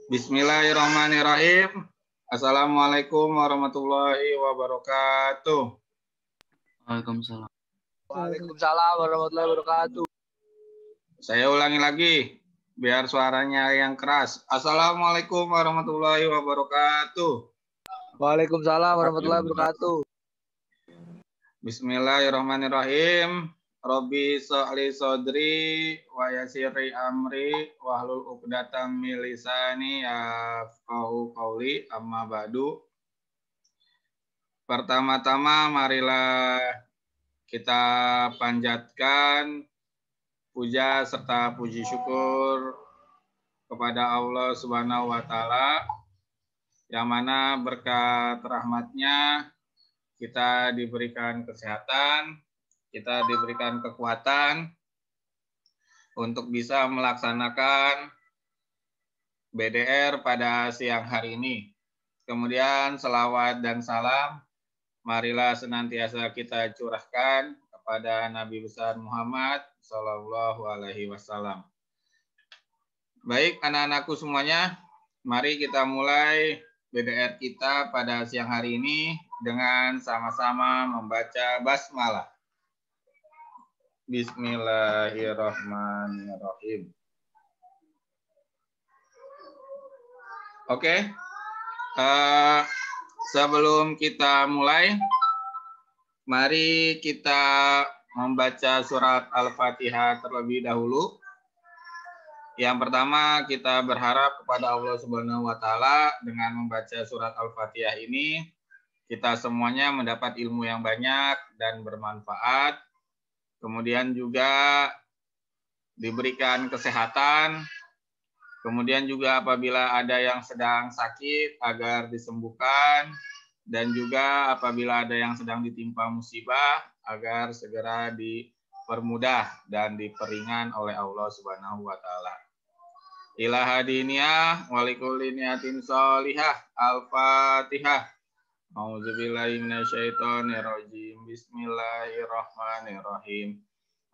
Bismillahirrahmanirrahim. Assalamualaikum warahmatullahi wabarakatuh. Waalaikumsalam. Waalaikumsalam warahmatullahi wabarakatuh. Saya ulangi lagi, biar suaranya yang keras. Assalamualaikum warahmatullahi wabarakatuh. Waalaikumsalam warahmatullahi wabarakatuh. Bismillahirrahmanirrahim. Robbi sholli sodri wa yassirli amri wahlul 'uqdatam min lisani yafqahu qauli, amma ba'du. Pertama-tama marilah kita panjatkan puja serta puji syukur kepada Allah Subhanahu wa taala, yang mana berkat rahmatnya kita diberikan kesehatan, kita diberikan kekuatan untuk bisa melaksanakan BDR pada siang hari ini. Kemudian selawat dan salam marilah senantiasa kita curahkan kepada Nabi besar Muhammad Sallallahu Alaihi Wasallam. Baik anak-anakku semuanya, mari kita mulai BDR kita pada siang hari ini dengan sama-sama membaca basmalah. Bismillahirrahmanirrahim. Oke, sebelum kita mulai, mari kita membaca surat Al-Fatihah terlebih dahulu. Yang pertama, kita berharap kepada Allah Subhanahu wa taala dengan membaca surat Al-Fatihah ini, kita semuanya mendapat ilmu yang banyak dan bermanfaat. Kemudian juga diberikan kesehatan. Kemudian juga apabila ada yang sedang sakit agar disembuhkan, dan juga apabila ada yang sedang ditimpa musibah agar segera dipermudah dan diperingan oleh Allah Subhanahu wa taala. Ila hadiniyah wa likulli niyatin sholihah. Al-Fatihah. A'udzubillahi minasyaitonirrajim. Bismillahirrahmanirrahim.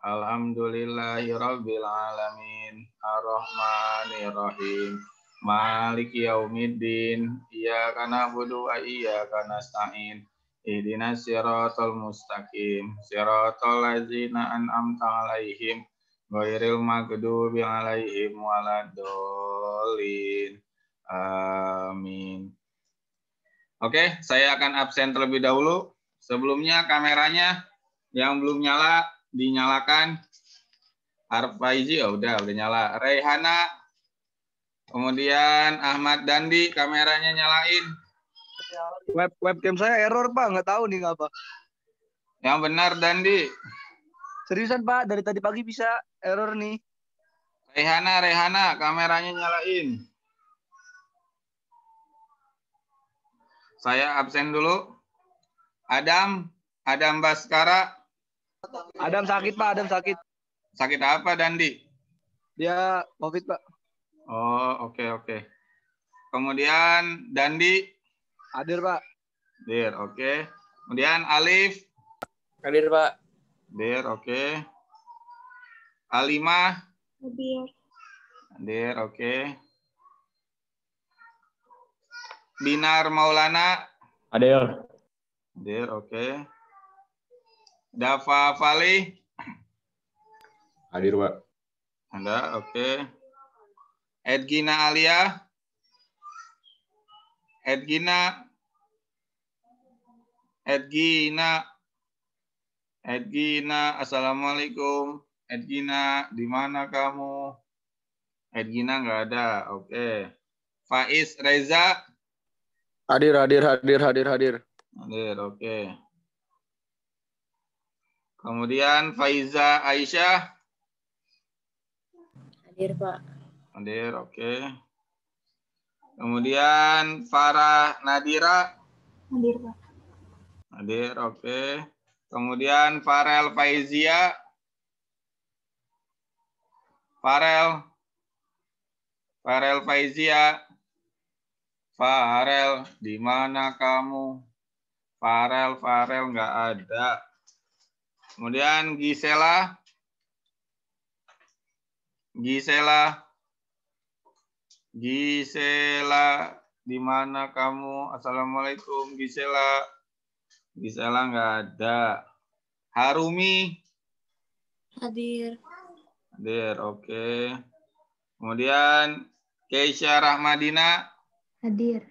Alhamdulillahirabbil alamin. Arrahmanirrahim. Maliki yaumiddin. Iyyaka na'budu wa iyyaka nasta'in. Ihdinas siratal mustaqim. Siratal ladzina an'amta 'alaihim ghairil maghdubi 'alaihim waladdallin. Amin. Oke, saya akan absen terlebih dahulu. Sebelumnya kameranya yang belum nyala dinyalakan. Arif Faizi, udah nyala. Reihana, kemudian Ahmad Dandi, kameranya nyalain. Webcam saya error Pak, nggak tahu nih ngapa. Yang benar Dandi. Seriusan Pak, dari tadi pagi bisa error nih. Reihana, kameranya nyalain. Saya absen dulu. Adam Baskara. Adam sakit Pak, Adam sakit. Sakit apa Dandi? Dia COVID Pak. Oh, oke. Kemudian Dandi. Hadir Pak. Hadir, oke. Kemudian Alif. Hadir Pak. Hadir, oke. Alimah. Hadir, oke. Binar Maulana. Hadir. Hadir, oke. Dafa Fali. Hadir Pak. Ada, oke. Edgina Alia. Edgina, assalamualaikum. Edgina, di mana kamu? Edgina nggak ada, oke. Faiz Reza. Hadir. Hadir, oke. Kemudian Faiza Aisyah. Hadir Pak. Hadir, oke. Kemudian Farah Nadira. Hadir Pak. Hadir, oke. Kemudian Farel Faizia. Farel Faizia. Farel, di mana kamu? Farel nggak ada. Kemudian Gisela. Gisela, di mana kamu? Assalamualaikum, Gisela. Gisela nggak ada. Harumi. Hadir. Hadir, oke. Kemudian Keisha Rahmadina. Hadir.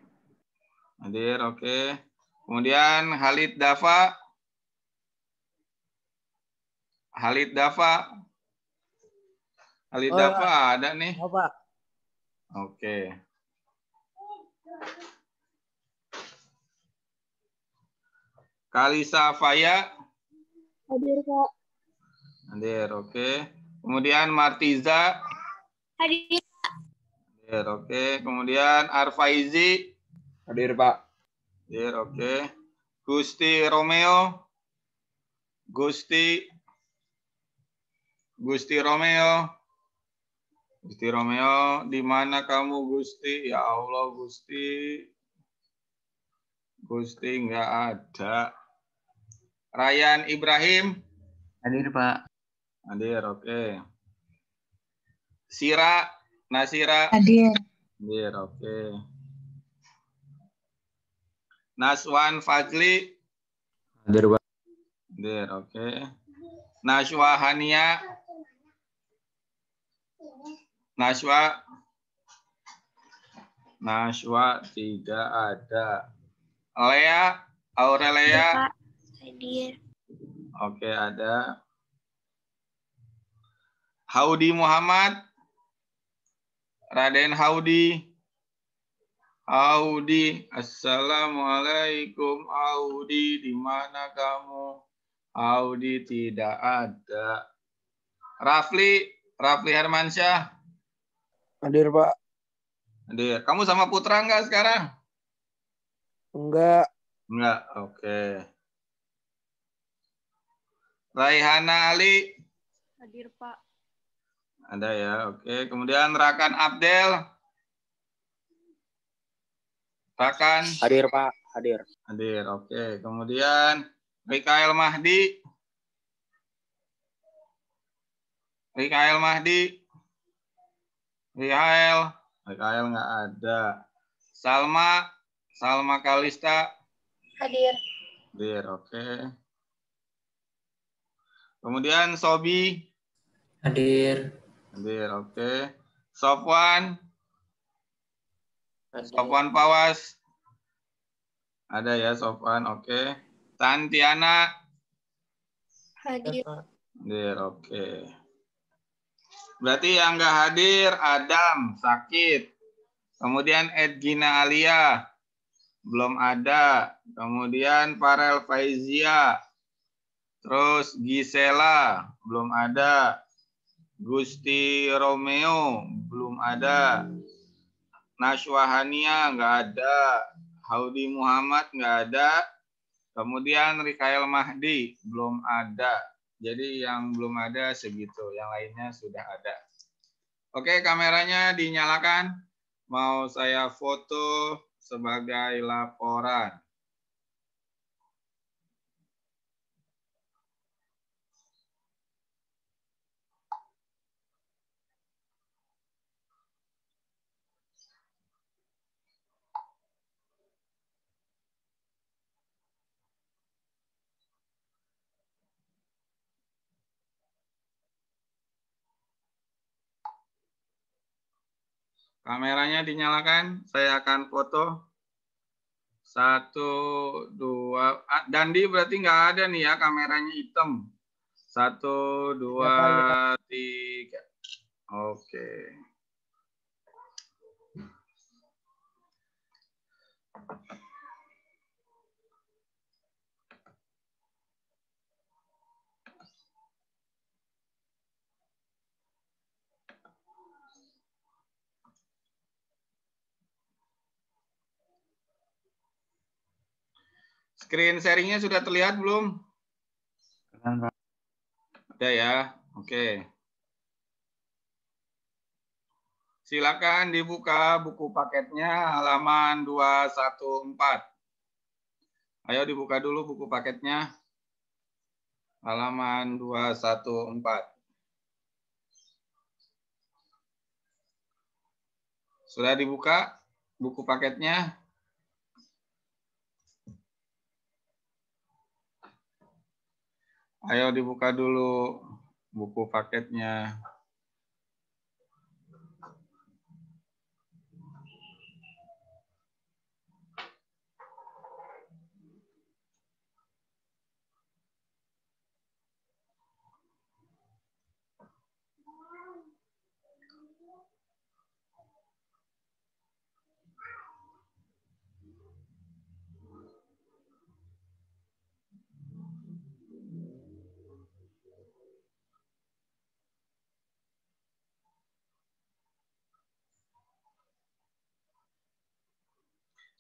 Hadir, oke. Kemudian Halid Dafa. Halid Dafa. Halid Dafa ada nih. Oh, Pak. Oke. Kalisa Faya. Hadir, Pak. Hadir, oke. Kemudian Martiza. Hadir. Hadir, oke. Kemudian Arfaizi. Hadir, Pak. Hadir, oke. Gusti Romeo. Gusti Romeo. Gusti Romeo, di mana kamu Gusti? Ya Allah, Gusti. Gusti nggak ada. Ryan Ibrahim. Hadir, Pak. Hadir, oke. Sira, Nasira. Hadir. Hadir, oke. Naswan Fajli. Hadir, Pak. Hadir, oke. Najwa Hania. Najwa tidak ada. Lea, Aurelia. Pak. Hadir. Oke, ada. Haudi Muhammad. Raden Haudi. Haudi, Assalamualaikum. Haudi, di mana kamu? Haudi tidak ada. Rafli Hermansyah. Hadir, Pak. Hadir. Kamu sama Putra enggak sekarang? Enggak. Enggak, oke. Raihana Ali. Hadir, Pak. Ada ya, oke. Kemudian Rakan Abdel. Rakan. Hadir, Pak. Hadir. Hadir, oke. Kemudian Rikael Mahdi. Rikael nggak ada. Salma Kalista. Hadir. Hadir, oke. Kemudian Sobi. Hadir. Hadir, oke. Sofwan Hadir. Pawas. Ada ya Sofwan, oke. Tantiana. Hadir. Hadir, oke. Berarti yang nggak hadir Adam, sakit. Kemudian Edgina Alia, belum ada. Kemudian Farel Faizia. Terus Gisela, belum ada. Gusti Romeo, belum ada. Najwa Hania, nggak ada. Haudi Muhammad, nggak ada. Kemudian Rikael Mahdi, belum ada. Jadi yang belum ada segitu, yang lainnya sudah ada. Oke, kameranya dinyalakan. Mau saya foto sebagai laporan. Kameranya dinyalakan, saya akan foto. 1, 2, Dandi berarti nggak ada nih ya, kameranya hitam. 1, 2, 3. Oke. Screen sharingnya sudah terlihat belum? Ada ya, oke. Silakan dibuka buku paketnya halaman 214. Ayo dibuka dulu buku paketnya. Halaman 214. Sudah dibuka buku paketnya? Ayo dibuka dulu buku paketnya.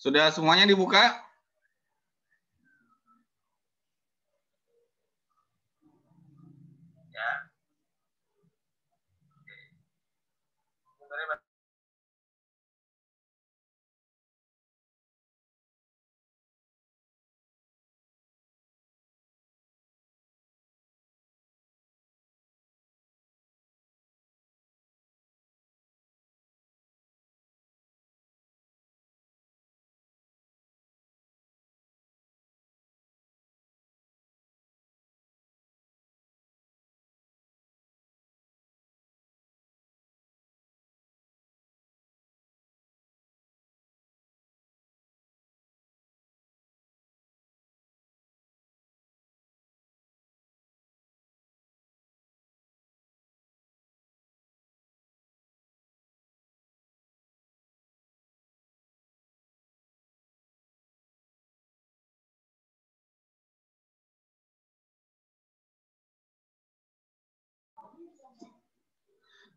Sudah semuanya dibuka?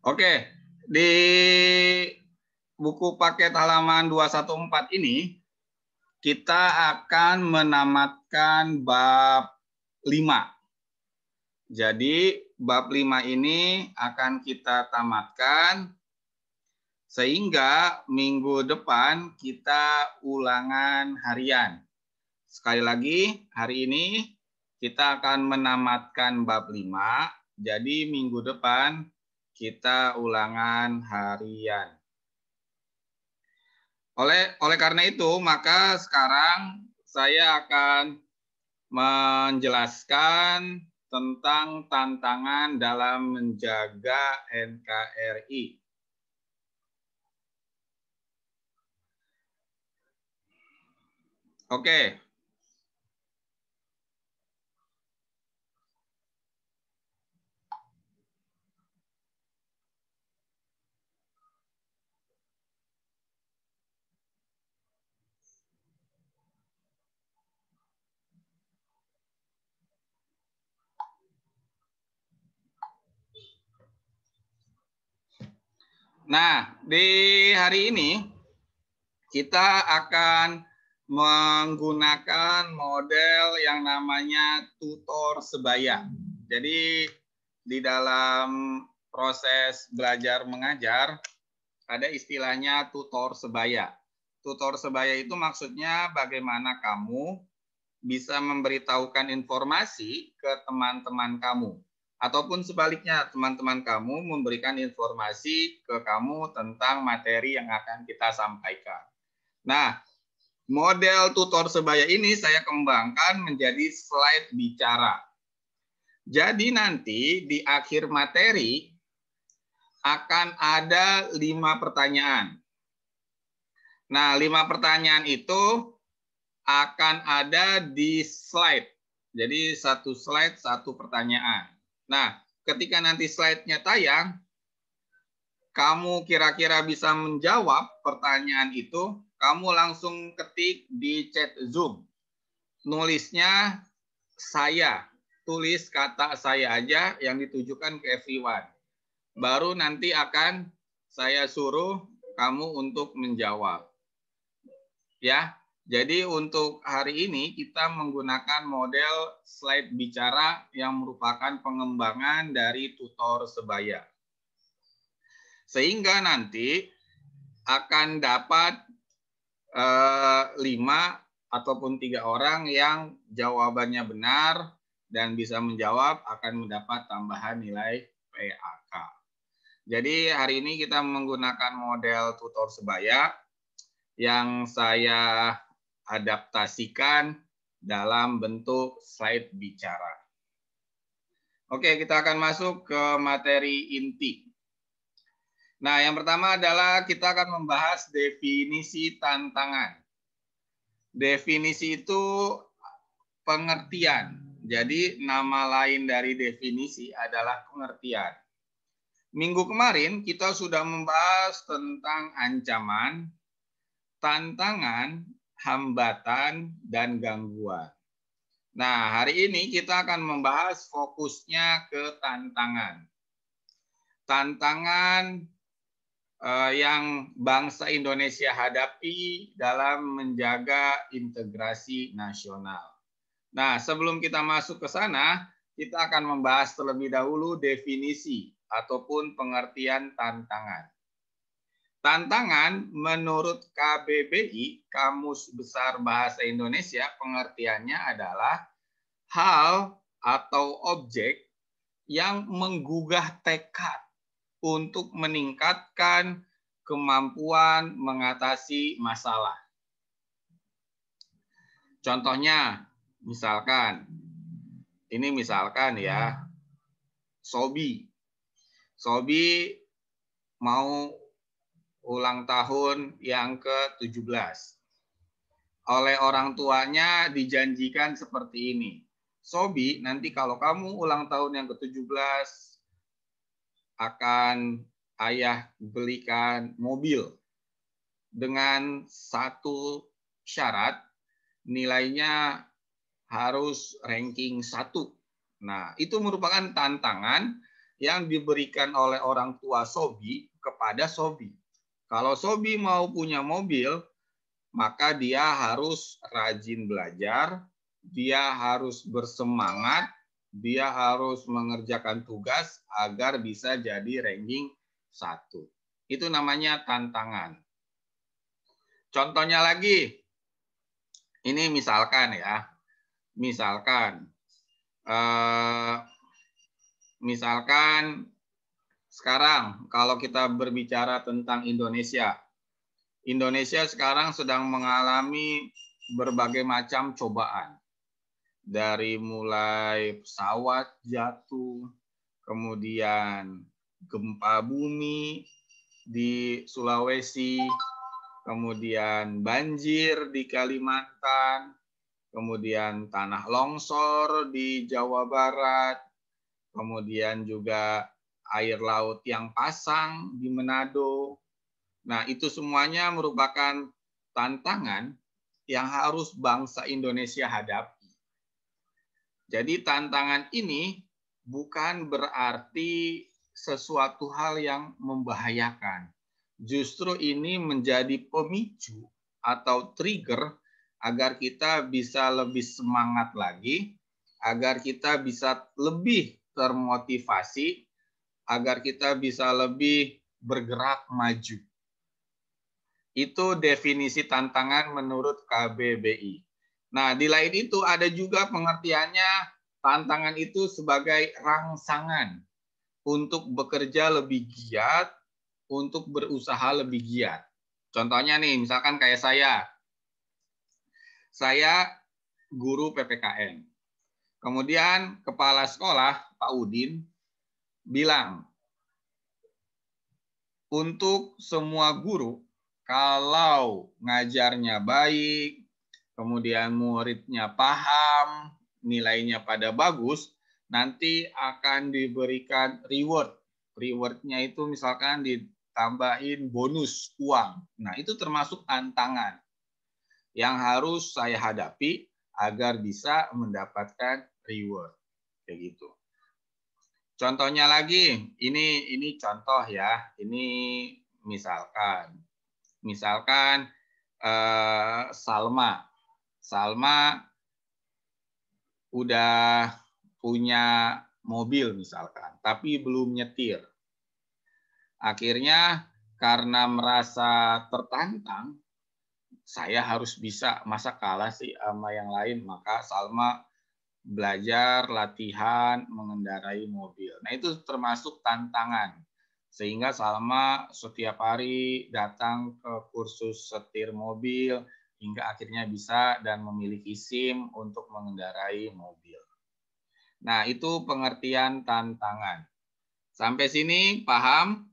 Oke, di buku paket halaman 214 ini kita akan menamatkan bab 5. Jadi bab 5 ini akan kita tamatkan sehingga minggu depan kita ulangan harian. Sekali lagi, hari ini kita akan menamatkan bab 5, jadi minggu depan kita ulangan harian. Oleh karena itu, maka sekarang saya akan menjelaskan tentang tantangan dalam menjaga NKRI. Oke. Nah, di hari ini kita akan menggunakan model yang namanya tutor sebaya. Jadi di dalam proses belajar mengajar ada istilahnya tutor sebaya. Tutor sebaya itu maksudnya bagaimana kamu bisa memberitahukan informasi ke teman-teman kamu. Ataupun sebaliknya, teman-teman kamu memberikan informasi ke kamu tentang materi yang akan kita sampaikan. Nah, model tutor sebaya ini saya kembangkan menjadi slide bicara. Jadi nanti di akhir materi akan ada 5 pertanyaan. Nah, 5 pertanyaan itu akan ada di slide. Jadi satu slide, satu pertanyaan. Nah, ketika nanti slide-nya tayang, kamu kira-kira bisa menjawab pertanyaan itu, kamu langsung ketik di chat Zoom. Nulisnya saya, tulis kata saya aja yang ditujukan ke everyone. Baru nanti akan saya suruh kamu untuk menjawab. Ya, jadi untuk hari ini kita menggunakan model slide bicara yang merupakan pengembangan dari tutor sebaya. Sehingga nanti akan dapat 5 ataupun 3 orang yang jawabannya benar dan bisa menjawab akan mendapat tambahan nilai PAK. Jadi hari ini kita menggunakan model tutor sebaya yang saya adaptasikan dalam bentuk slide bicara. Oke, kita akan masuk ke materi inti. Nah, yang pertama adalah kita akan membahas definisi tantangan. Definisi itu pengertian. Jadi, nama lain dari definisi adalah pengertian. Minggu kemarin kita sudah membahas tentang ancaman, tantangan, hambatan, dan gangguan. Nah, hari ini kita akan membahas fokusnya ke tantangan. Tantangan yang bangsa Indonesia hadapi dalam menjaga integrasi nasional. Nah, sebelum kita masuk ke sana, kita akan membahas terlebih dahulu definisi ataupun pengertian tantangan. Tantangan menurut KBBI, Kamus Besar Bahasa Indonesia, pengertiannya adalah hal atau objek yang menggugah tekad untuk meningkatkan kemampuan mengatasi masalah. Contohnya, misalkan ya, Sobi mau ulang tahun yang ke-17. Oleh orang tuanya dijanjikan seperti ini. Sobi, nanti kalau kamu ulang tahun yang ke-17, akan ayah belikan mobil. Dengan satu syarat, nilainya harus ranking 1. Nah, itu merupakan tantangan yang diberikan oleh orang tua Sobi kepada Sobi. Kalau Sobi mau punya mobil, maka dia harus rajin belajar, dia harus bersemangat, dia harus mengerjakan tugas agar bisa jadi ranking 1. Itu namanya tantangan. Contohnya lagi, ini misalkan ya, misalkan sekarang kalau kita berbicara tentang Indonesia sekarang sedang mengalami berbagai macam cobaan. Dari mulai pesawat jatuh, kemudian gempa bumi di Sulawesi, kemudian banjir di Kalimantan, kemudian tanah longsor di Jawa Barat, kemudian juga air laut yang pasang di Manado. Nah, itu semuanya merupakan tantangan yang harus bangsa Indonesia hadapi. Jadi tantangan ini bukan berarti sesuatu hal yang membahayakan. Justru ini menjadi pemicu atau trigger agar kita bisa lebih semangat lagi, agar kita bisa lebih termotivasi, agar kita bisa lebih bergerak maju. Itu definisi tantangan menurut KBBI. Nah, di lain itu ada juga pengertiannya tantangan itu sebagai rangsangan untuk bekerja lebih giat, untuk berusaha lebih giat. Contohnya nih, misalkan kayak saya guru PPKN. Kemudian kepala sekolah, Pak Udin, bilang, untuk semua guru, kalau ngajarnya baik, kemudian muridnya paham, nilainya pada bagus, nanti akan diberikan reward. Rewardnya itu misalkan ditambahin bonus uang. Nah, itu termasuk tantangan yang harus saya hadapi agar bisa mendapatkan reward. Kayak gitu. Contohnya lagi, ini contoh ya. Ini misalkan Salma udah punya mobil misalkan, tapi belum nyetir. Akhirnya karena merasa tertantang, saya harus bisa, masa kalah sih sama yang lain, maka Salma belajar, latihan, mengendarai mobil. Nah, itu termasuk tantangan. Sehingga Salma setiap hari datang ke kursus setir mobil hingga akhirnya bisa dan memiliki SIM untuk mengendarai mobil. Nah, itu pengertian tantangan. Sampai sini paham?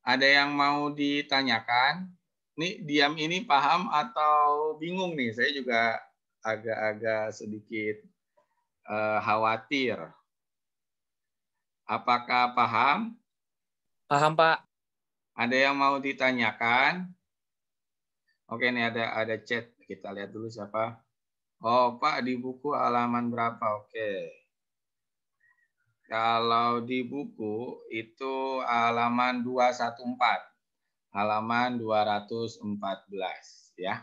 Ada yang mau ditanyakan? Nih, diam ini paham atau bingung nih? Saya juga agak-agak sedikit khawatir. Apakah paham? Paham, Pak. Ada yang mau ditanyakan? Oke, nih ada chat. Kita lihat dulu siapa. Oh, Pak, di buku halaman berapa? Oke. Kalau di buku itu halaman 214. Halaman 214 ya.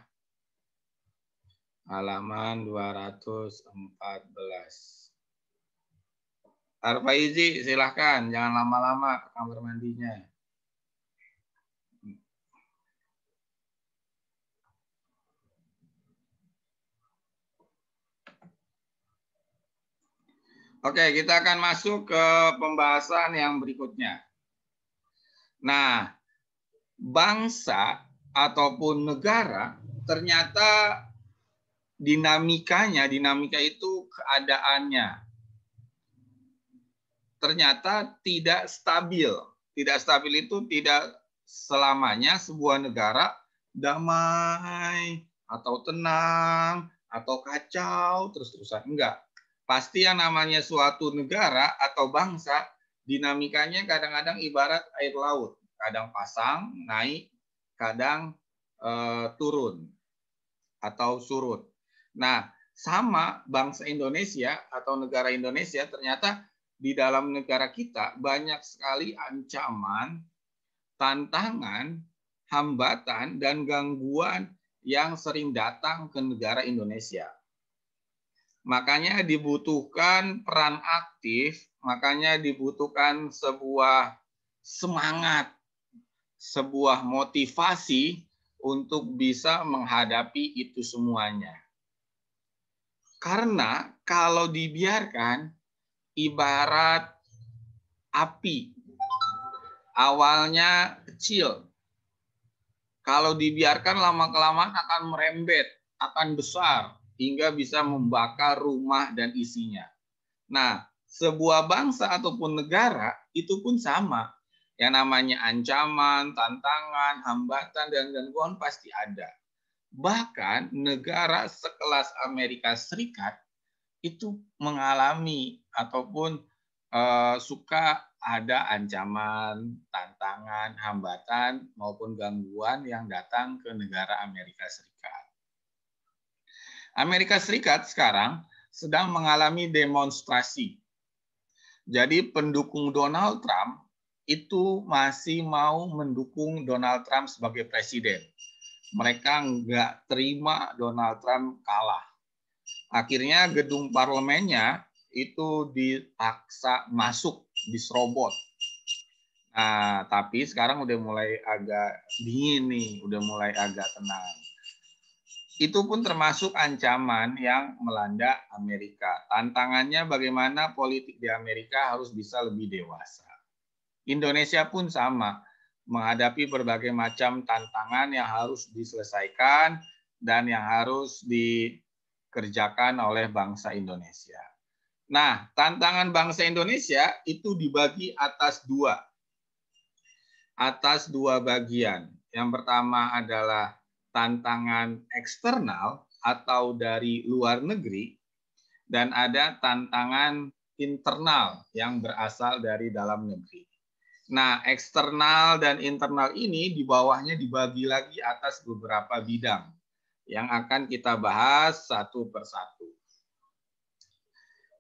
Halaman 214. Arfaizi, silahkan. Jangan lama-lama ke kamar mandinya. Oke, kita akan masuk ke pembahasan yang berikutnya. Nah, bangsa ataupun negara ternyata dinamika itu keadaannya ternyata tidak stabil. Tidak stabil itu tidak selamanya sebuah negara damai atau tenang atau kacau terus-terusan. Enggak. Pasti yang namanya suatu negara atau bangsa, dinamikanya kadang-kadang ibarat air laut. Kadang pasang, naik, kadang turun atau surut. Nah, sama bangsa Indonesia atau negara Indonesia ternyata di dalam negara kita banyak sekali ancaman, tantangan, hambatan, dan gangguan yang sering datang ke negara Indonesia. Makanya dibutuhkan peran aktif, makanya dibutuhkan sebuah semangat, sebuah motivasi untuk bisa menghadapi itu semuanya. Karena kalau dibiarkan, ibarat api, awalnya kecil. Kalau dibiarkan lama-kelamaan akan merembet, akan besar, hingga bisa membakar rumah dan isinya. Nah, sebuah bangsa ataupun negara itu pun sama. Yang namanya ancaman, tantangan, hambatan, dan gangguan pasti ada. Bahkan negara sekelas Amerika Serikat itu mengalami ataupun suka ada ancaman, tantangan, hambatan, maupun gangguan yang datang ke negara Amerika Serikat. Amerika Serikat sekarang sedang mengalami demonstrasi. Jadi pendukung Donald Trump itu masih mau mendukung Donald Trump sebagai presiden. Mereka nggak terima Donald Trump kalah. Akhirnya gedung parlemennya itu dipaksa masuk, diserobot. Nah, tapi sekarang udah mulai agak dingin nih, udah mulai agak tenang. Itu pun termasuk ancaman yang melanda Amerika. Tantangannya bagaimana politik di Amerika harus bisa lebih dewasa. Indonesia pun sama, menghadapi berbagai macam tantangan yang harus diselesaikan dan yang harus dikerjakan oleh bangsa Indonesia. Nah, tantangan bangsa Indonesia itu dibagi atas dua bagian. Yang pertama adalah tantangan eksternal atau dari luar negeri, dan ada tantangan internal yang berasal dari dalam negeri. Nah, eksternal dan internal ini di bawahnya dibagi lagi atas beberapa bidang yang akan kita bahas satu persatu.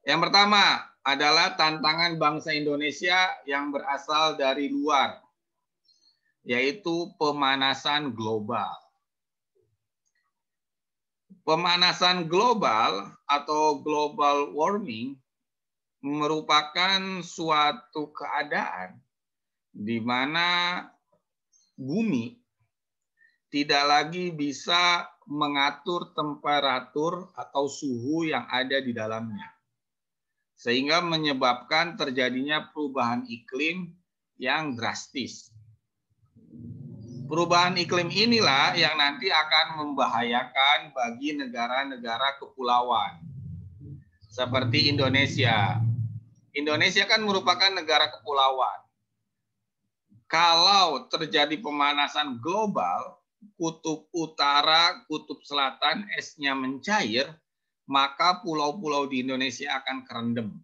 Yang pertama adalah tantangan bangsa Indonesia yang berasal dari luar, yaitu pemanasan global. Pemanasan global atau global warming merupakan suatu keadaan di mana bumi tidak lagi bisa mengatur temperatur atau suhu yang ada di dalamnya. sehingga menyebabkan terjadinya perubahan iklim yang drastis. Perubahan iklim inilah yang nanti akan membahayakan bagi negara-negara kepulauan seperti Indonesia. Indonesia kan merupakan negara kepulauan. Kalau terjadi pemanasan global, kutub utara, kutub selatan esnya mencair, maka pulau-pulau di Indonesia akan kerendam.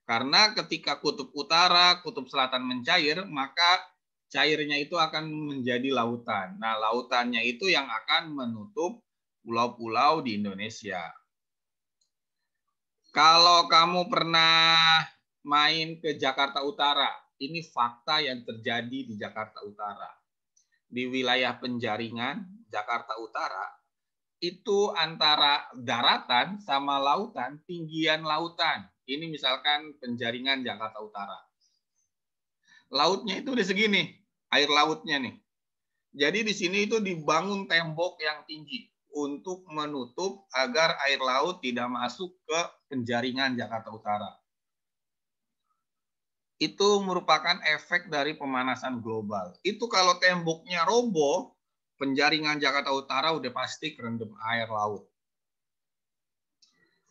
Karena ketika kutub utara, kutub selatan mencair, maka cairnya itu akan menjadi lautan. Nah, lautannya itu yang akan menutup pulau-pulau di Indonesia. Kalau kamu pernah main ke Jakarta Utara, ini fakta yang terjadi di Jakarta Utara. Di wilayah Penjaringan, Jakarta Utara, itu antara daratan sama lautan, tinggian lautan. Ini misalkan Penjaringan, Jakarta Utara. Lautnya itu udah segini, air lautnya nih. Jadi di sini itu dibangun tembok yang tinggi untuk menutup agar air laut tidak masuk ke Penjaringan, Jakarta Utara. Itu merupakan efek dari pemanasan global. Itu kalau temboknya roboh, Penjaringan, Jakarta Utara udah pasti kerendam air laut.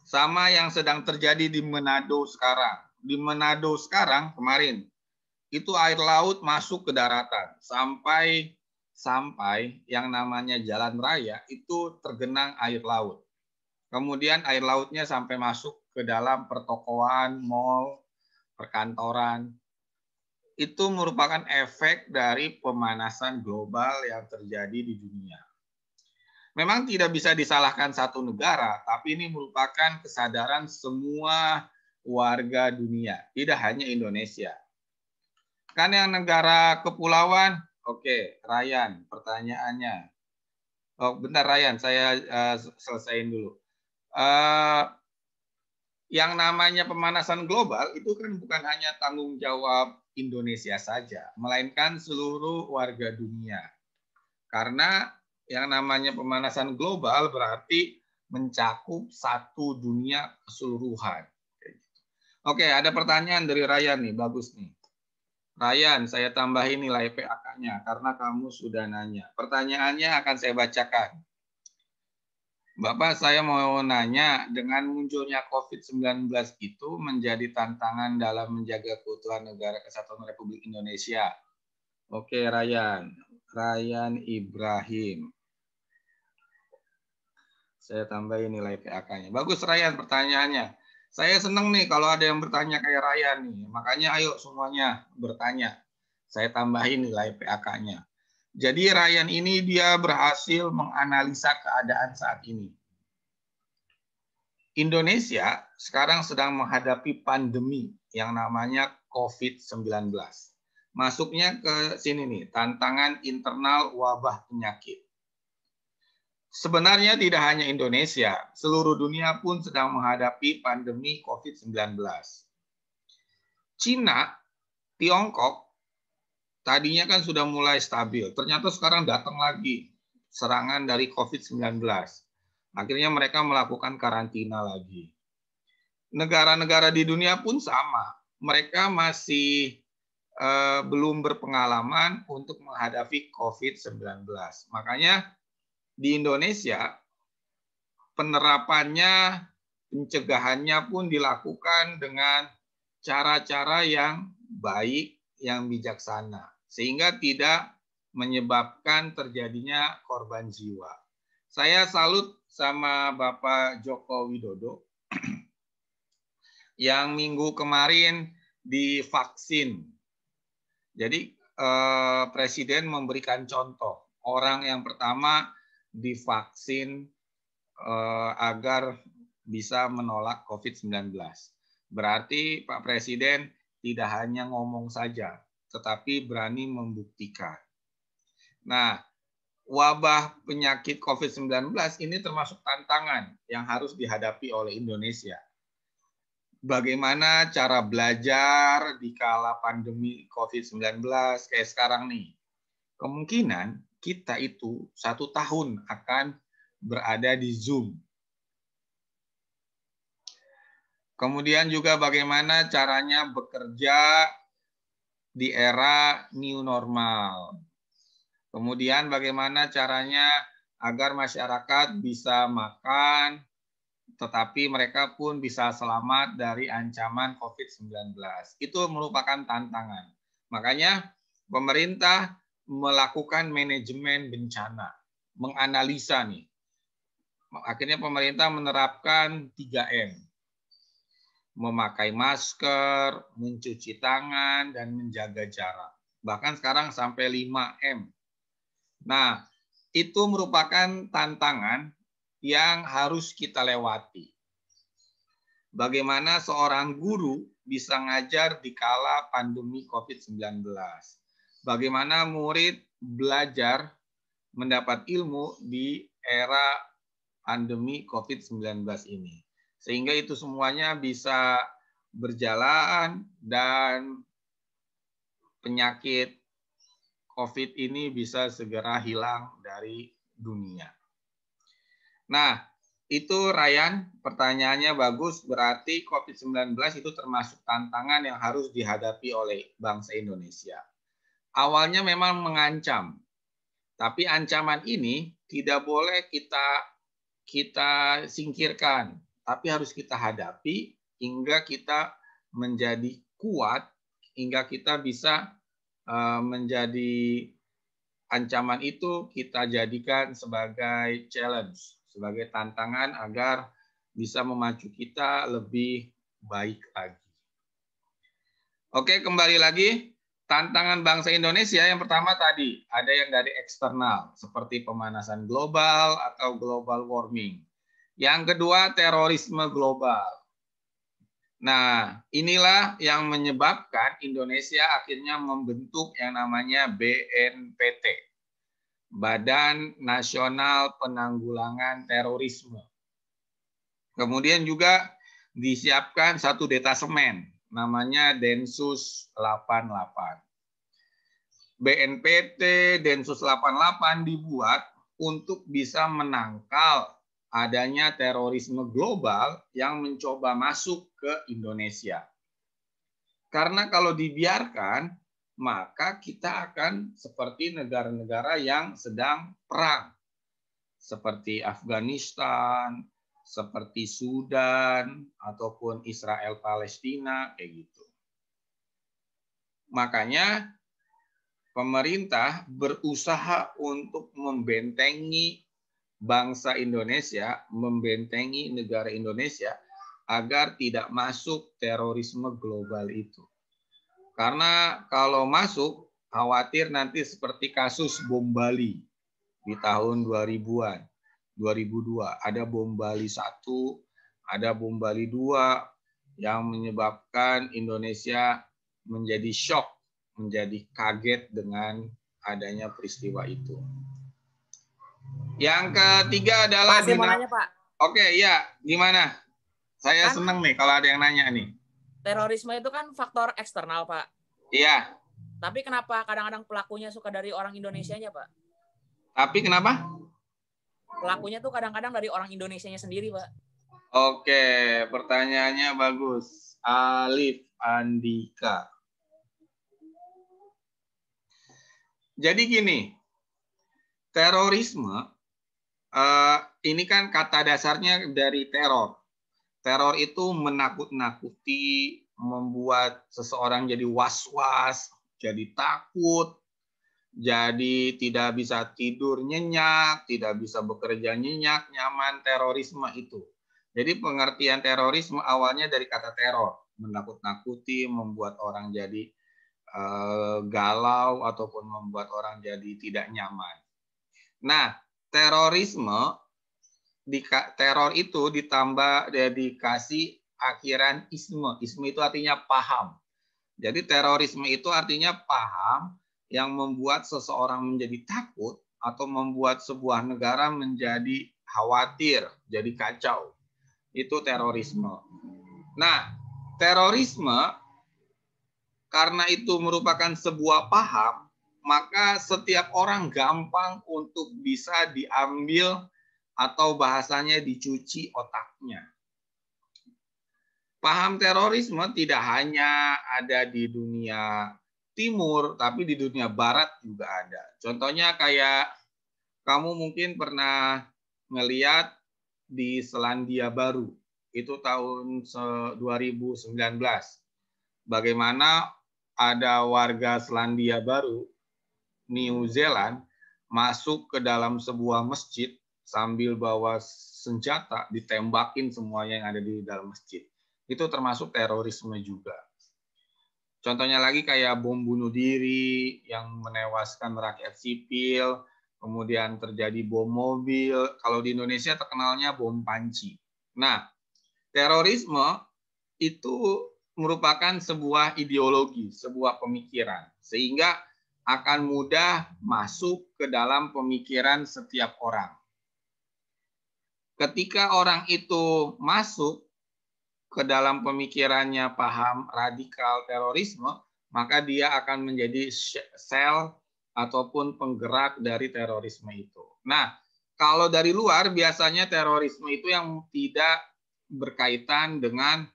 Sama yang sedang terjadi di Manado sekarang. Di Manado sekarang kemarin, itu air laut masuk ke daratan sampai yang namanya jalan raya itu tergenang air laut. Kemudian air lautnya sampai masuk ke dalam pertokoan, mal, perkantoran. Itu merupakan efek dari pemanasan global yang terjadi di dunia. Memang tidak bisa disalahkan satu negara, tapi ini merupakan kesadaran semua warga dunia, tidak hanya Indonesia. Kan yang negara kepulauan, oke, Ryan, pertanyaannya. Oh, bentar Ryan, saya selesaiin dulu. Yang namanya pemanasan global itu kan bukan hanya tanggung jawab Indonesia saja, melainkan seluruh warga dunia. Karena yang namanya pemanasan global berarti mencakup satu dunia keseluruhan. Oke, ada pertanyaan dari Ryan nih, bagus nih. Ryan, saya tambahin nilai PAK-nya karena kamu sudah nanya. Pertanyaannya akan saya bacakan. Bapak, saya mau nanya, dengan munculnya COVID-19 itu menjadi tantangan dalam menjaga keutuhan Negara Kesatuan Republik Indonesia. Oke, Ryan Ibrahim. Saya tambahin nilai PAK-nya. Bagus, Ryan, pertanyaannya. Saya senang nih kalau ada yang bertanya kayak Ryan nih. Makanya ayo semuanya bertanya. Saya tambahin nilai PAK-nya. Jadi Ryan ini dia berhasil menganalisa keadaan saat ini. Indonesia sekarang sedang menghadapi pandemi yang namanya COVID-19. Masuknya ke sini nih, tantangan internal wabah penyakit. Sebenarnya tidak hanya Indonesia, seluruh dunia pun sedang menghadapi pandemi COVID-19. Cina, Tiongkok, tadinya kan sudah mulai stabil. Ternyata sekarang datang lagi serangan dari COVID-19. Akhirnya mereka melakukan karantina lagi. Negara-negara di dunia pun sama. Mereka masih belum berpengalaman untuk menghadapi COVID-19. Makanya di Indonesia, penerapannya, pencegahannya pun dilakukan dengan cara-cara yang baik, yang bijaksana, sehingga tidak menyebabkan terjadinya korban jiwa. Saya salut sama Bapak Joko Widodo yang minggu kemarin divaksin. Jadi Presiden memberikan contoh, orang yang pertama divaksin agar bisa menolak COVID-19. Berarti Pak Presiden tidak hanya ngomong saja, tetapi berani membuktikan. Nah, wabah penyakit COVID-19 ini termasuk tantangan yang harus dihadapi oleh Indonesia. Bagaimana cara belajar di kala pandemi COVID-19 kayak sekarang nih? Kemungkinan kita itu 1 tahun akan berada di Zoom. Kemudian juga bagaimana caranya bekerja di era new normal. Kemudian bagaimana caranya agar masyarakat bisa makan, tetapi mereka pun bisa selamat dari ancaman COVID-19. Itu merupakan tantangan. Makanya pemerintah melakukan manajemen bencana, menganalisa nih. Akhirnya pemerintah menerapkan 3M. Memakai masker, mencuci tangan, dan menjaga jarak. Bahkan sekarang sampai 5M. Nah, itu merupakan tantangan yang harus kita lewati. Bagaimana seorang guru bisa ngajar di kala pandemi COVID-19. Bagaimana murid belajar mendapat ilmu di era pandemi COVID-19 ini. Sehingga itu semuanya bisa berjalan dan penyakit COVID ini bisa segera hilang dari dunia. Nah, itu Ryan, pertanyaannya bagus. Berarti COVID-19 itu termasuk tantangan yang harus dihadapi oleh bangsa Indonesia. Awalnya memang mengancam, tapi ancaman ini tidak boleh kita singkirkan, tapi harus kita hadapi hingga kita menjadi kuat, hingga kita bisa menjadi ancaman itu kita jadikan sebagai challenge, sebagai tantangan agar bisa memacu kita lebih baik lagi. Oke, kembali lagi. Tantangan bangsa Indonesia yang pertama tadi, ada yang dari eksternal, seperti pemanasan global atau global warming. Yang kedua, terorisme global. Nah, inilah yang menyebabkan Indonesia akhirnya membentuk yang namanya BNPT, Badan Nasional Penanggulangan Terorisme. Kemudian juga disiapkan satu detasemen, namanya Densus 88. BNPT Densus 88 dibuat untuk bisa menangkal adanya terorisme global yang mencoba masuk ke Indonesia. Karena kalau dibiarkan, maka kita akan seperti negara-negara yang sedang perang. Seperti Afghanistan, seperti Sudan, ataupun Israel Palestina, kayak gitu. Makanya pemerintah berusaha untuk membentengi bangsa Indonesia, membentengi negara Indonesia agar tidak masuk terorisme global itu. Karena kalau masuk, khawatir nanti seperti kasus bom Bali di tahun 2000-an. 2002 ada bom Bali 1, ada bom Bali 2 yang menyebabkan Indonesia menjadi shock, menjadi kaget dengan adanya peristiwa itu. Yang ketiga adalah Pak, saya mau nanya, Pak. Oke, ya, gimana? Saya seneng nih kalau ada yang nanya nih. Terorisme itu kan faktor eksternal, Pak. Iya. Tapi kenapa kadang-kadang pelakunya suka dari orang Indonesianya, Pak? Tapi kenapa? Pelakunya tuh kadang-kadang dari orang Indonesianya sendiri, Pak. Oke, pertanyaannya bagus. Alif Andika. Jadi gini, terorisme ini kan kata dasarnya dari teror. Teror itu menakut-nakuti, membuat seseorang jadi was-was, jadi takut, jadi tidak bisa tidur nyenyak, tidak bisa bekerja nyenyak, nyaman, terorisme itu. Jadi pengertian terorisme awalnya dari kata teror, menakut-nakuti, membuat orang jadi galau, ataupun membuat orang jadi tidak nyaman. Nah, terorisme, teror itu ditambah, dikasih akhiran isme. Isme itu artinya paham. Jadi terorisme itu artinya paham yang membuat seseorang menjadi takut atau membuat sebuah negara menjadi khawatir, jadi kacau. Itu terorisme. Nah, terorisme karena itu merupakan sebuah paham, maka setiap orang gampang untuk bisa diambil atau bahasanya dicuci otaknya. Paham terorisme tidak hanya ada di dunia timur, tapi di dunia barat juga ada. Contohnya kayak kamu mungkin pernah ngeliat di Selandia Baru, itu tahun 2019. Bagaimana ada warga Selandia Baru, New Zealand, masuk ke dalam sebuah masjid sambil bawa senjata, ditembakin semuanya yang ada di dalam masjid. Itu termasuk terorisme juga. Contohnya lagi kayak bom bunuh diri yang menewaskan rakyat sipil, kemudian terjadi bom mobil. Kalau di Indonesia terkenalnya bom panci. Nah, terorisme itu merupakan sebuah ideologi, sebuah pemikiran, sehingga akan mudah masuk ke dalam pemikiran setiap orang. Ketika orang itu masuk ke dalam pemikirannya paham radikal terorisme, maka dia akan menjadi sel ataupun penggerak dari terorisme itu. Nah, kalau dari luar biasanya terorisme itu yang tidak berkaitan dengan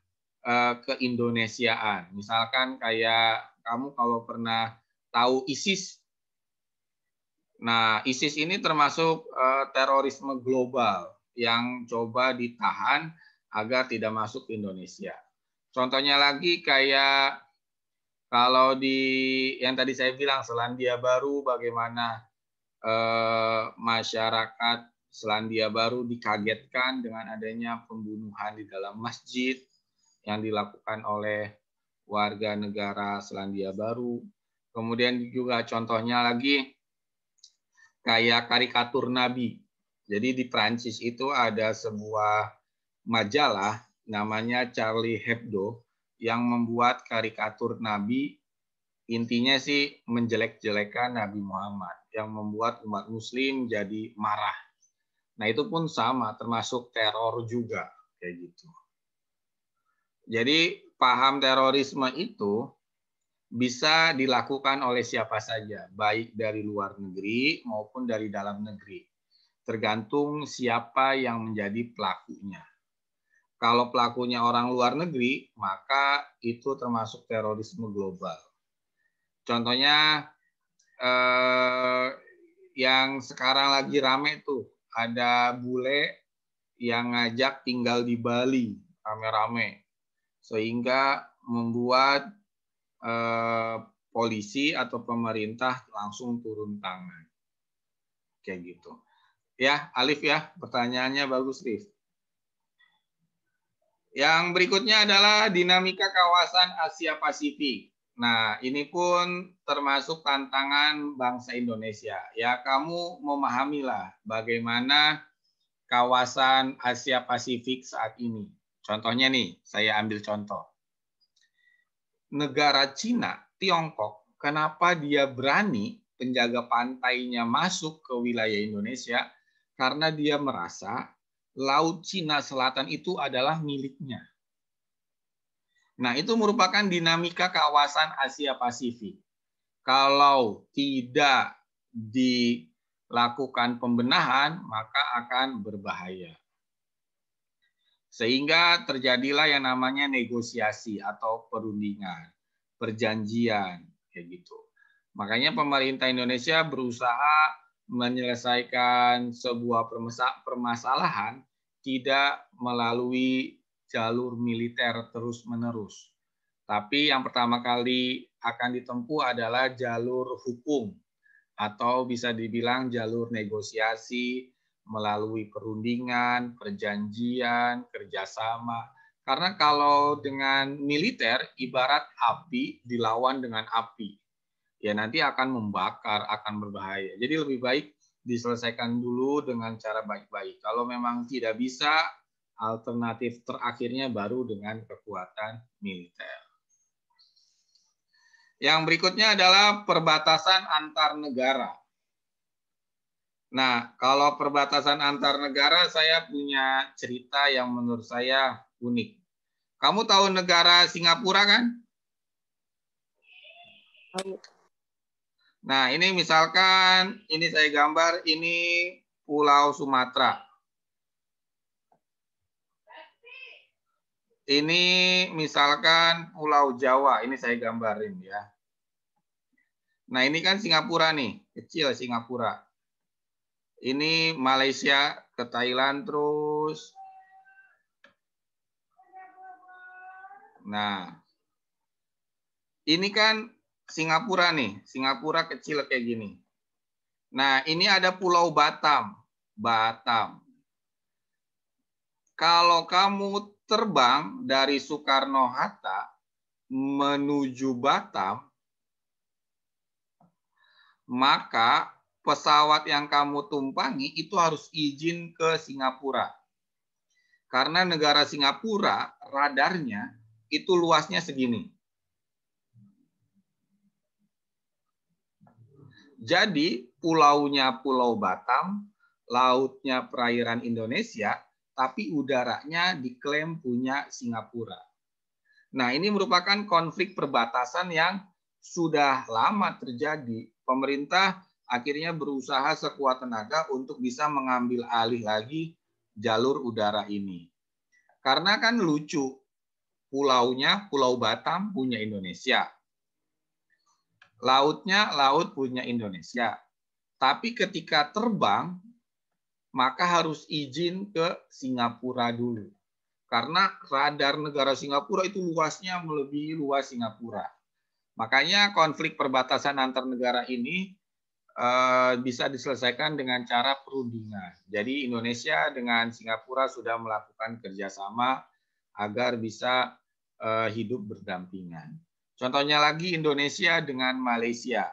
keindonesiaan. Misalkan kayak kamu kalau pernah tahu ISIS. Nah, ISIS ini termasuk terorisme global yang coba ditahan agar tidak masuk ke Indonesia. Contohnya lagi kayak kalau di yang tadi saya bilang Selandia Baru, bagaimana masyarakat Selandia Baru dikagetkan dengan adanya pembunuhan di dalam masjid yang dilakukan oleh warga negara Selandia Baru. Kemudian juga contohnya lagi kayak karikatur Nabi. Jadi di Prancis itu ada sebuah majalah namanya Charlie Hebdo yang membuat karikatur Nabi, intinya sih menjelek-jelekan Nabi Muhammad, yang membuat umat muslim jadi marah. Nah, itu pun sama, termasuk teror juga kayak gitu. Jadi paham terorisme itu bisa dilakukan oleh siapa saja, baik dari luar negeri maupun dari dalam negeri. Tergantung siapa yang menjadi pelakunya. Kalau pelakunya orang luar negeri, maka itu termasuk terorisme global. Contohnya yang sekarang lagi rame tuh, ada bule yang ngajak tinggal di Bali, rame-rame. Sehingga membuat polisi atau pemerintah langsung turun tangan. Kayak gitu. Ya, Alif ya, pertanyaannya bagus, Rif. Yang berikutnya adalah dinamika kawasan Asia Pasifik. Nah, ini pun termasuk tantangan bangsa Indonesia. Ya, kamu memahamilah bagaimana kawasan Asia Pasifik saat ini. Contohnya nih, saya ambil contoh. Negara Cina, Tiongkok, kenapa dia berani penjaga pantainya masuk ke wilayah Indonesia? Karena dia merasa Laut Cina Selatan itu adalah miliknya. Nah, itu merupakan dinamika kawasan Asia Pasifik. Kalau tidak dilakukan pembenahan, maka akan berbahaya. Sehingga terjadilah yang namanya negosiasi atau perundingan, perjanjian, kayak gitu. Makanya pemerintah Indonesia berusaha menyelesaikan sebuah permasalahan tidak melalui jalur militer terus-menerus. Tapi yang pertama kali akan ditempuh adalah jalur hukum atau bisa dibilang jalur negosiasi melalui perundingan, perjanjian, kerjasama. Karena kalau dengan militer ibarat api dilawan dengan api. Ya nanti akan membakar, akan berbahaya. Jadi lebih baik diselesaikan dulu dengan cara baik-baik. Kalau memang tidak bisa, alternatif terakhirnya baru dengan kekuatan militer. Yang berikutnya adalah perbatasan antar negara. Nah, kalau perbatasan antar negara, saya punya cerita yang menurut saya unik. Kamu tahu negara Singapura kan? Tahu. Nah, ini misalkan, ini saya gambar, ini Pulau Sumatera. Ini misalkan Pulau Jawa, ini saya gambarin ya. Nah, ini kan Singapura nih, kecil Singapura. Ini Malaysia ke Thailand terus. Nah, ini kan Singapura nih, Singapura kecil kayak gini. Nah, ini ada Pulau Batam. Batam. Kalau kamu terbang dari Soekarno-Hatta menuju Batam, maka pesawat yang kamu tumpangi itu harus izin ke Singapura. Karena negara Singapura, radarnya itu luasnya segini. Jadi pulaunya Pulau Batam, lautnya perairan Indonesia, tapi udaranya diklaim punya Singapura. Nah, ini merupakan konflik perbatasan yang sudah lama terjadi. Pemerintah akhirnya berusaha sekuat tenaga untuk bisa mengambil alih lagi jalur udara ini. Karena kan lucu, pulaunya Pulau Batam punya Indonesia. Lautnya laut punya Indonesia. Tapi ketika terbang, maka harus izin ke Singapura dulu. Karena radar negara Singapura itu luasnya melebihi luas Singapura. Makanya konflik perbatasan antar negara ini bisa diselesaikan dengan cara perundingan. Jadi Indonesia dengan Singapura sudah melakukan kerjasama agar bisa hidup berdampingan. Contohnya lagi Indonesia dengan Malaysia.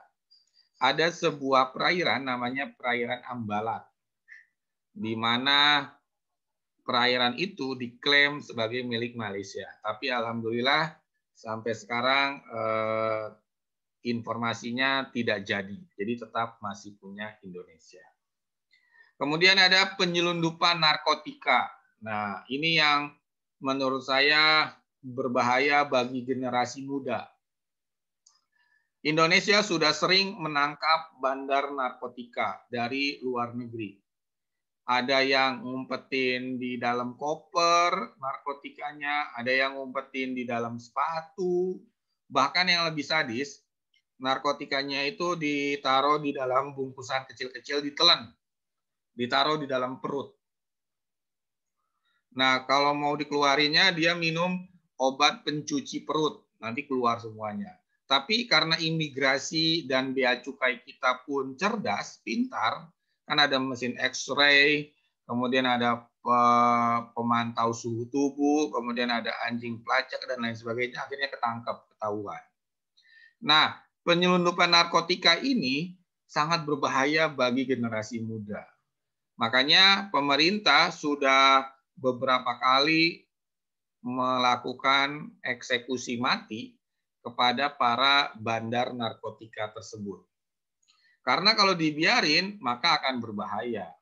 Ada sebuah perairan namanya perairan Ambalat, di mana perairan itu diklaim sebagai milik Malaysia. Tapi alhamdulillah sampai sekarang informasinya tidak jadi. Jadi tetap masih punya Indonesia. Kemudian ada penyelundupan narkotika. Nah, ini yang menurut saya berbahaya bagi generasi muda. Indonesia sudah sering menangkap bandar narkotika dari luar negeri. Ada yang ngumpetin di dalam koper narkotikanya, ada yang ngumpetin di dalam sepatu, bahkan yang lebih sadis, narkotikanya itu ditaruh di dalam bungkusan kecil-kecil, ditelan, ditaruh di dalam perut. Nah, kalau mau dikeluarinya, dia minum obat pencuci perut, nanti keluar semuanya. Tapi karena imigrasi dan bea cukai kita pun cerdas, pintar, kan ada mesin X-ray, kemudian ada pemantau suhu tubuh, kemudian ada anjing pelacak dan lain sebagainya, akhirnya ketangkep, ketahuan. Nah, penyelundupan narkotika ini sangat berbahaya bagi generasi muda. Makanya pemerintah sudah beberapa kali melakukan eksekusi mati kepada para bandar narkotika tersebut. Karena kalau dibiarin, maka akan berbahaya.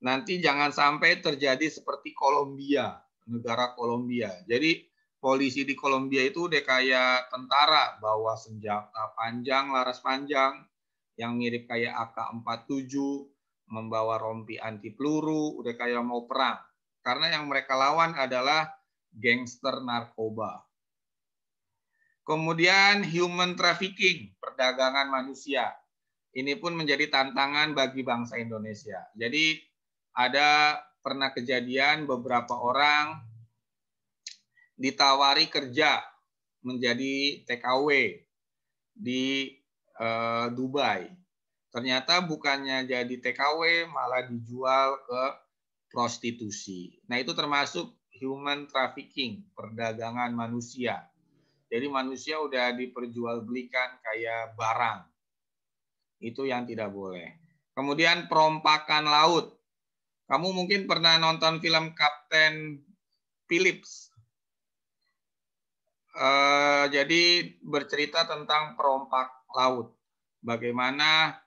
Nanti jangan sampai terjadi seperti Kolombia, negara Kolombia. Jadi polisi di Kolombia itu udah kayak tentara, bawa senjata panjang, laras panjang, yang mirip kayak AK-47, membawa rompi anti peluru, udah kayak mau perang. Karena yang mereka lawan adalah gangster narkoba. Kemudian human trafficking, perdagangan manusia. Ini pun menjadi tantangan bagi bangsa Indonesia. Jadi ada pernah kejadian beberapa orang ditawari kerja menjadi TKW di Dubai. Ternyata bukannya jadi TKW, malah dijual ke prostitusi. Nah, itu termasuk human trafficking, perdagangan manusia. Jadi manusia udah diperjualbelikan kayak barang. Itu yang tidak boleh. Kemudian perompakan laut. Kamu mungkin pernah nonton film Kapten Phillips. Jadi bercerita tentang perompak laut. Bagaimana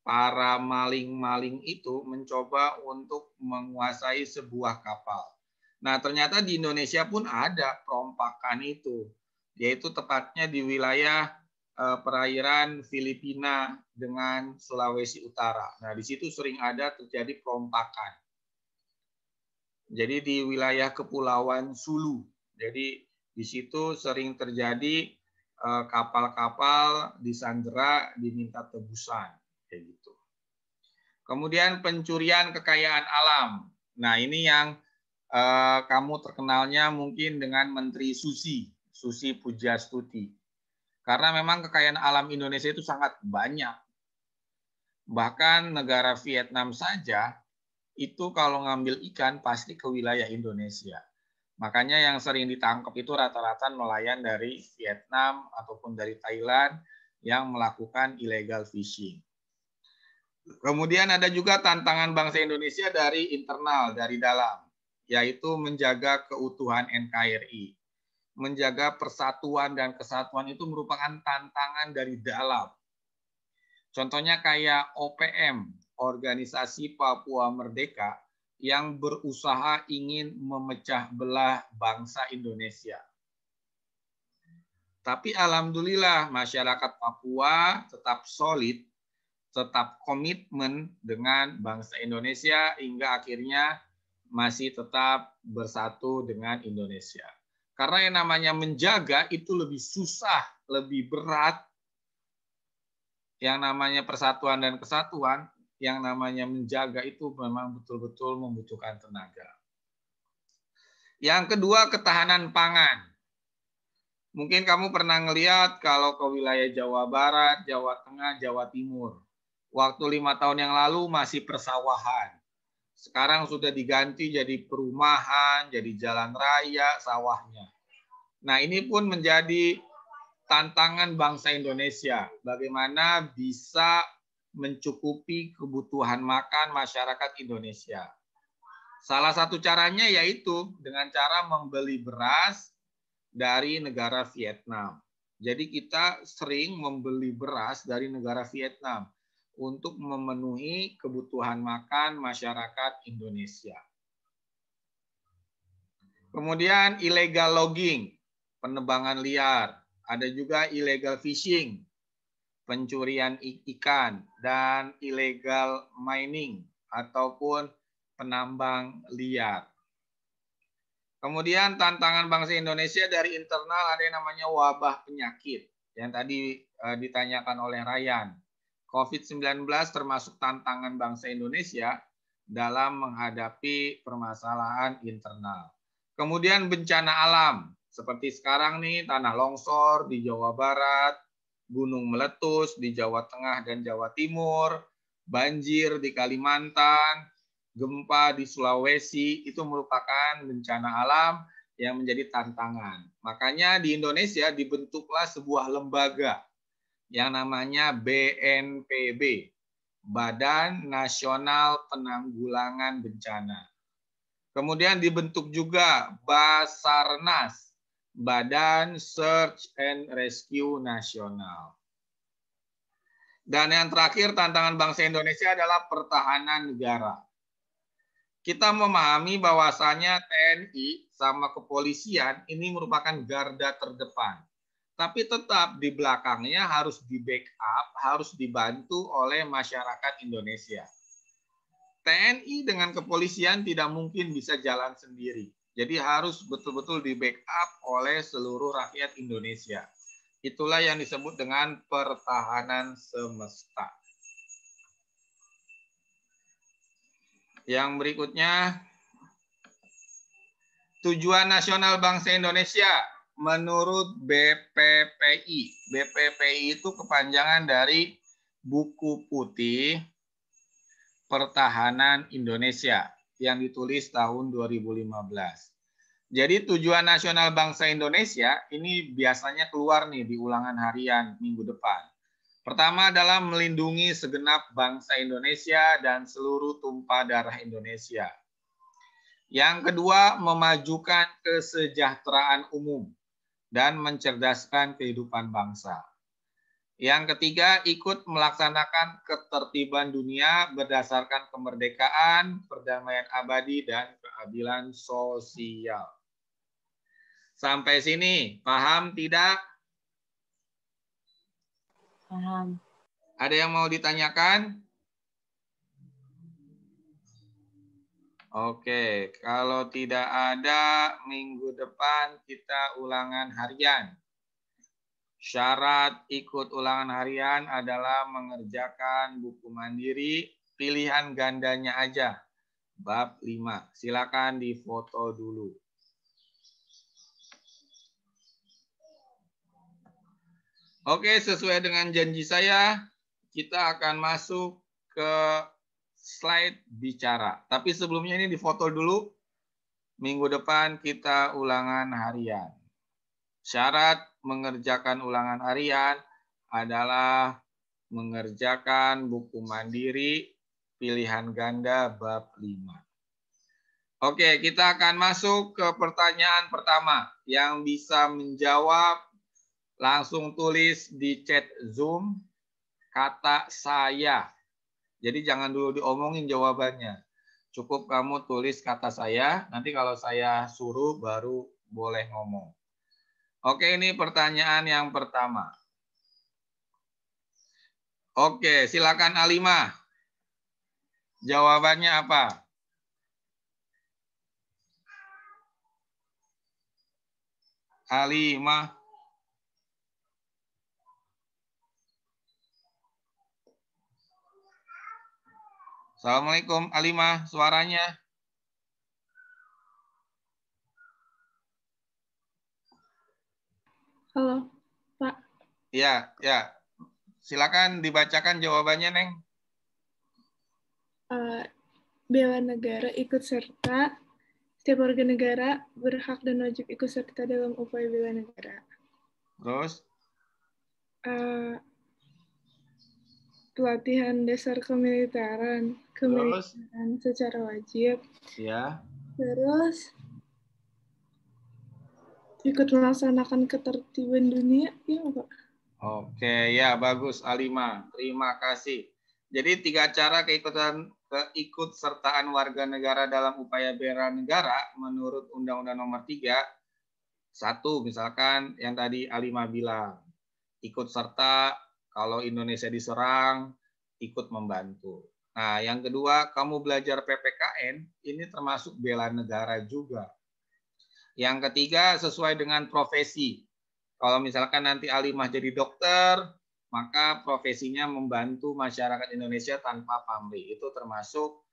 para maling-maling itu mencoba untuk menguasai sebuah kapal. Nah, ternyata di Indonesia pun ada perompakan itu, yaitu tepatnya di wilayah perairan Filipina dengan Sulawesi Utara. Nah, di situ sering ada terjadi perompakan. Jadi di wilayah Kepulauan Sulu. Jadi di situ sering terjadi kapal-kapal disandera diminta tebusan kayak gitu. Kemudian pencurian kekayaan alam. Nah, ini yang kamu terkenalnya mungkin dengan Menteri Susi Pujastuti. Karena memang kekayaan alam Indonesia itu sangat banyak. Bahkan negara Vietnam saja itu kalau ngambil ikan pasti ke wilayah Indonesia. Makanya yang sering ditangkap itu rata-rata nelayan dari Vietnam ataupun dari Thailand yang melakukan illegal fishing. Kemudian ada juga tantangan bangsa Indonesia dari internal, dari dalam, yaitu menjaga keutuhan NKRI. Menjaga persatuan dan kesatuan itu merupakan tantangan dari dalam. Contohnya kayak OPM, Organisasi Papua Merdeka, yang berusaha ingin memecah belah bangsa Indonesia. Tapi alhamdulillah masyarakat Papua tetap solid, tetap komitmen dengan bangsa Indonesia hingga akhirnya masih tetap bersatu dengan Indonesia. Karena yang namanya menjaga itu lebih susah, lebih berat. Yang namanya persatuan dan kesatuan, yang namanya menjaga itu memang betul-betul membutuhkan tenaga. Yang kedua, ketahanan pangan. Mungkin kamu pernah ngelihat kalau ke wilayah Jawa Barat, Jawa Tengah, Jawa Timur. Waktu 5 tahun yang lalu masih persawahan. Sekarang sudah diganti jadi perumahan, jadi jalan raya, sawahnya. Nah, ini pun menjadi tantangan bangsa Indonesia. Bagaimana bisa mencukupi kebutuhan makan masyarakat Indonesia. Salah satu caranya yaitu dengan cara membeli beras dari negara Vietnam. Jadi kita sering membeli beras dari negara Vietnam untuk memenuhi kebutuhan makan masyarakat Indonesia. Kemudian illegal logging, penebangan liar. Ada juga illegal fishing, pencurian ikan, dan illegal mining ataupun penambang liar. Kemudian tantangan bangsa Indonesia dari internal ada yang namanya wabah penyakit yang tadi ditanyakan oleh Ryan. COVID-19 termasuk tantangan bangsa Indonesia dalam menghadapi permasalahan internal. Kemudian bencana alam, seperti sekarang nih tanah longsor di Jawa Barat, gunung meletus di Jawa Tengah dan Jawa Timur, banjir di Kalimantan, gempa di Sulawesi, itu merupakan bencana alam yang menjadi tantangan. Makanya di Indonesia dibentuklah sebuah lembaga yang namanya BNPB, Badan Nasional Penanggulangan Bencana. Kemudian dibentuk juga Basarnas, Badan Search and Rescue Nasional. Dan yang terakhir, tantangan bangsa Indonesia adalah pertahanan negara. Kita memahami bahwasannya TNI sama kepolisian ini merupakan garda terdepan. Tapi tetap di belakangnya harus di backup, harus dibantu oleh masyarakat Indonesia. TNI dengan kepolisian tidak mungkin bisa jalan sendiri. Jadi harus betul-betul di backup oleh seluruh rakyat Indonesia. Itulah yang disebut dengan pertahanan semesta. Yang berikutnya, tujuan nasional bangsa Indonesia menurut BPPI. BPPI itu kepanjangan dari Buku Putih Pertahanan Indonesia yang ditulis tahun 2015. Jadi tujuan nasional bangsa Indonesia ini biasanya keluar nih di ulangan harian minggu depan. Pertama adalah melindungi segenap bangsa Indonesia dan seluruh tumpah darah Indonesia. Yang kedua, memajukan kesejahteraan umum dan mencerdaskan kehidupan bangsa. Yang ketiga, ikut melaksanakan ketertiban dunia berdasarkan kemerdekaan, perdamaian abadi, dan keadilan sosial. Sampai sini, paham tidak? Paham. Ada yang mau ditanyakan? Oke, kalau tidak ada, minggu depan kita ulangan harian. Syarat ikut ulangan harian adalah mengerjakan buku mandiri, pilihan gandanya aja. Bab 5. Silakan difoto dulu. Oke, sesuai dengan janji saya, kita akan masuk ke slide bicara. Tapi sebelumnya ini difoto dulu. Minggu depan kita ulangan harian. Syarat mengerjakan ulangan harian adalah mengerjakan buku mandiri, pilihan ganda bab 5. Oke, kita akan masuk ke pertanyaan pertama. Yang bisa menjawab langsung tulis di chat Zoom kata saya. Jadi jangan dulu diomongin jawabannya. Cukup kamu tulis kata saya, nanti kalau saya suruh baru boleh ngomong. Oke, ini pertanyaan yang pertama. Oke, silakan Alimah. Jawabannya apa? Alimah. Assalamualaikum, Alimah, suaranya. Halo, Pak. Ya, ya. Silakan dibacakan jawabannya, Neng. Bela negara ikut serta. Setiap warga negara berhak dan wajib ikut serta dalam upaya bela negara. Terus? Pelatihan dasar kemiliteran secara wajib. Ya. Terus ikut melaksanakan ketertiban dunia, ya Pak? Oke, ya bagus Alimah. Terima kasih. Jadi 3 cara keikutsertaan warga negara dalam upaya bela negara menurut Undang-Undang Nomor 3. 1, misalkan yang tadi Alimah bilang, ikut serta kalau Indonesia diserang, ikut membantu. Nah, yang kedua, kamu belajar PPKN, ini termasuk bela negara juga. Yang ketiga, sesuai dengan profesi. Kalau misalkan nanti Alimah jadi dokter, maka profesinya membantu masyarakat Indonesia tanpa pamrih. Itu termasuk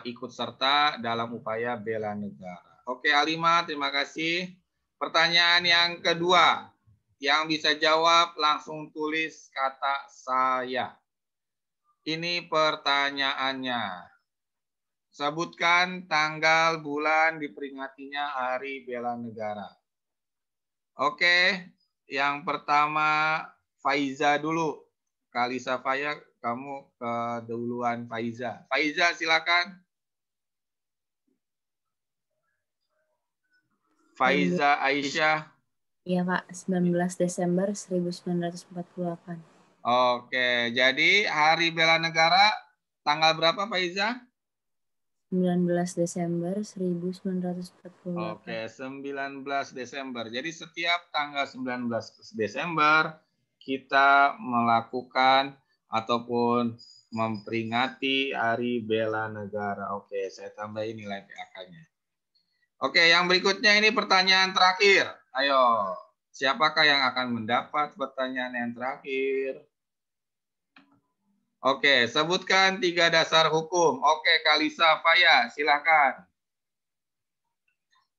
ikut serta dalam upaya bela negara. Oke, Alimah, terima kasih. Pertanyaan yang kedua, yang bisa jawab langsung tulis kata saya. Ini pertanyaannya. Sebutkan tanggal bulan diperingatinya Hari Bela Negara. Oke, yang pertama Faiza dulu. Kalisa Faya, kamu keduluan Faiza. Faiza, silakan. Faiza Aisyah. Iya Pak, 19 Desember 1948. Oke, jadi Hari Bela Negara tanggal berapa Faiza? 19 Desember 1948. Oke, 19 Desember. Jadi setiap tanggal 19 Desember kita melakukan ataupun memperingati Hari Bela Negara. Oke, saya tambahin nilai PAK-nya. Oke, yang berikutnya ini pertanyaan terakhir. Ayo, siapakah yang akan mendapat pertanyaan yang terakhir? Oke, sebutkan 3 dasar hukum. Oke, Kalisa Faya, silakan.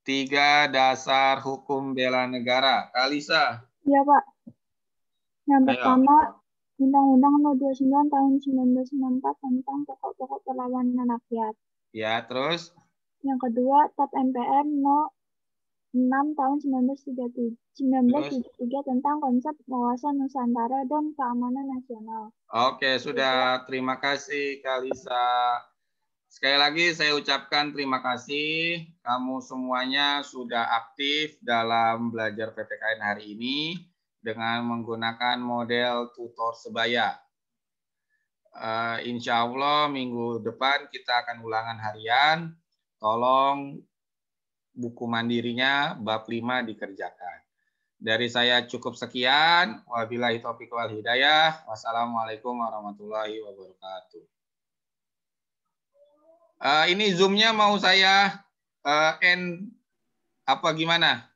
3 dasar hukum bela negara. Kalisa. Iya, Pak. Yang pertama, Undang-Undang No. 29 tahun 1994 tentang pokok-pokok perlawanan rakyat. Ya, terus? Yang kedua, TAP MPR No. 6 tahun 1973 tentang konsep wawasan Nusantara dan keamanan nasional. Oke, sudah. Terima kasih, Kalisa. Sekali lagi saya ucapkan terima kasih. Kamu semuanya sudah aktif dalam belajar PPKN hari ini dengan menggunakan model tutor sebaya. Insya Allah minggu depan kita akan ulangan harian. Tolong buku mandirinya bab 5 dikerjakan. Dari saya cukup sekian. Wabillahi taufiq wal hidayah. Wassalamualaikum warahmatullahi wabarakatuh. Ini Zoom-nya mau saya end apa gimana?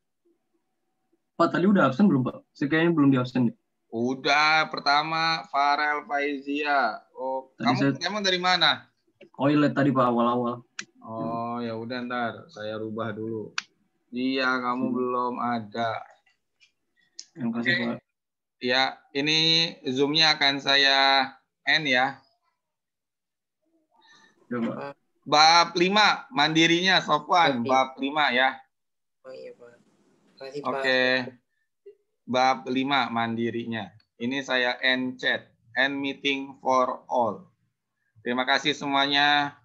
Pak, tadi udah absen belum, Pak? Saya kayaknya belum di absen. Udah, pertama Farel Faizia. Oh, Tadi kamu dari mana? Toilet tadi, Pak, awal-awal. Oh, ya udah ntar saya rubah dulu. Iya, kamu belum ada. Terima kasih, Pak. Ya, ini Zoom-nya akan saya end ya. Ya, Pak. Bab 5, mandirinya Sofwan. Bab 5 ya. Oh iya, Pak. Makasih, Pak. Oke. Bab 5, mandirinya. Ini saya end chat. End meeting for all. Terima kasih semuanya.